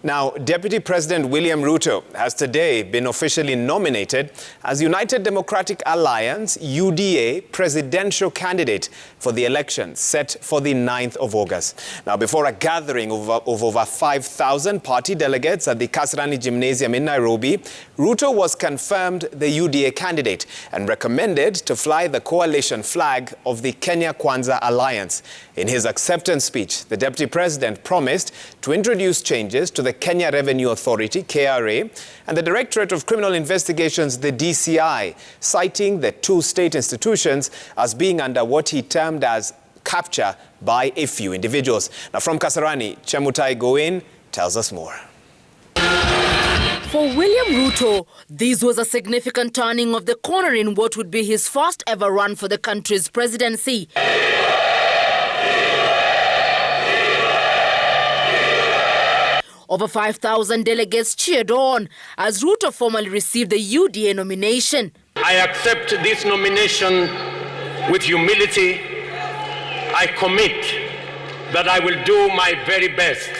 Now, Deputy President William Ruto has today been officially nominated as United Democratic Alliance UDA presidential candidate for the election set for the 9th of August. Now, before a gathering of over 5,000 party delegates at the Kasarani Gymnasium in Nairobi, Ruto was confirmed the UDA candidate and recommended to fly the coalition flag of the Kenya Kwanza Alliance. In his acceptance speech, the Deputy President promised to introduce changes to the Kenya Revenue Authority, KRA, and the Directorate of Criminal Investigations, the DCI, citing the two state institutions as being under what he termed as capture by a few individuals. Now, from Kasarani, Chemutai Goin tells us more. For William Ruto, this was a significant turning of the corner in what would be his first ever run for the country's presidency. Over 5,000 delegates cheered on as Ruto formally received the UDA nomination. I accept this nomination with humility. I commit that I will do my very best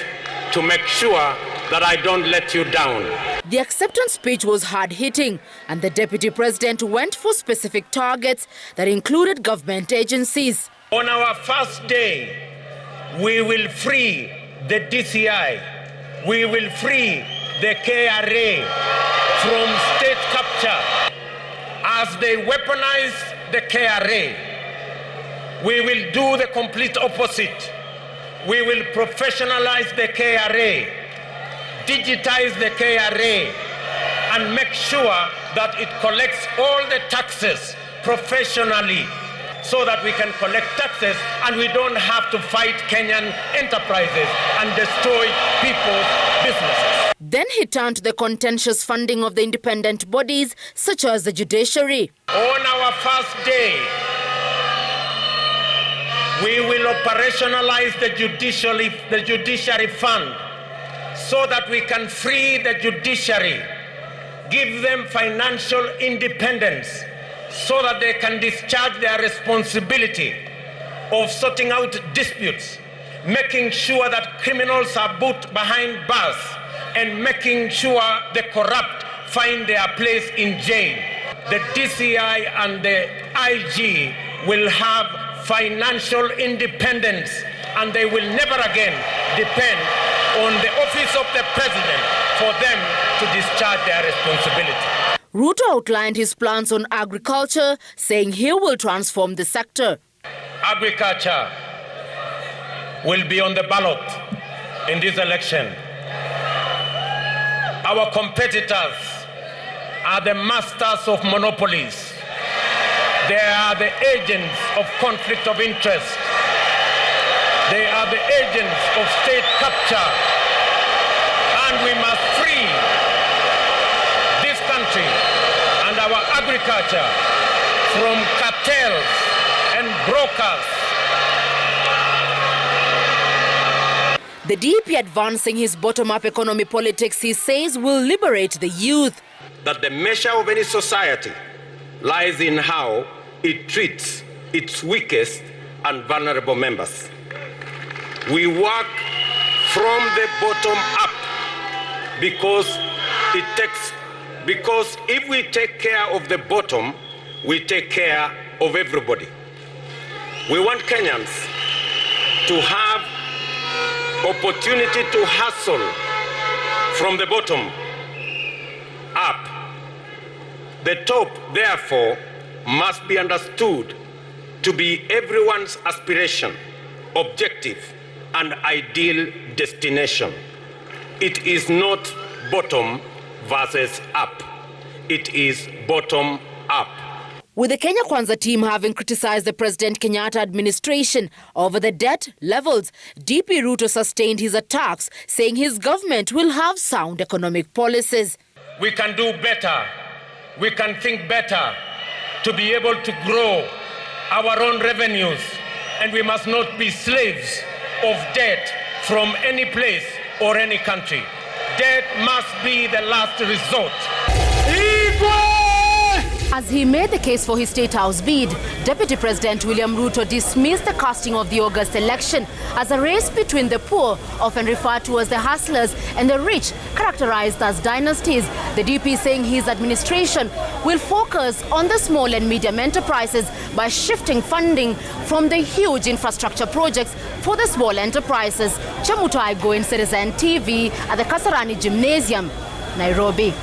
to make sure that I don't let you down. The acceptance speech was hard-hitting, and the Deputy President went for specific targets that included government agencies. On our first day, we will free the DCI. We will free the KRA from state capture. As they weaponize the KRA, we will do the complete opposite. We will professionalize the KRA, digitize the KRA, and make sure that it collects all the taxes professionally, so that we can collect taxes and we don't have to fight Kenyan enterprises and destroy people's businesses. Then he turned to the contentious funding of the independent bodies, such as the judiciary. On our first day, we will operationalize the judiciary fund so that we can free the judiciary, give them financial independence, so that they can discharge their responsibility of sorting out disputes, making sure that criminals are put behind bars, and making sure the corrupt find their place in jail. The DCI and the IG will have financial independence, and they will never again depend on the office of the president for them to discharge their responsibility. Ruto outlined his plans on agriculture, saying he will transform the sector. Agriculture will be on the ballot in this election. Our competitors are the masters of monopolies. They are the agents of conflict of interest. They are the agents of state capture. And we must free this country and our agriculture from cartels and brokers. The DP advancing his bottom-up economy politics, he says, will liberate the youth. That the measure of any society lies in how it treats its weakest and vulnerable members. We work from the bottom up because if we take care of the bottom, we take care of everybody. We want Kenyans to have opportunity to hustle from the bottom up. The top, therefore, must be understood to be everyone's aspiration, objective, and ideal destination. It is not bottom versus up. It is bottom up. With the Kenya Kwanza team having criticized the President Kenyatta administration over the debt levels, DP Ruto sustained his attacks, saying his government will have sound economic policies. We can do better. We can think better to be able to grow our own revenues, and we must not be slaves of debt from any place or any country. Debt must be the last resort. Equal! As he made the case for his State House bid, Deputy President William Ruto dismissed the casting of the August election as a race between the poor, often referred to as the hustlers, and the rich, characterized as dynasties. The DP saying his administration will focus on the small and medium enterprises by shifting funding from the huge infrastructure projects for the small enterprises. Chamutai Goin, Citizen TV at the Kasarani Gymnasium, Nairobi.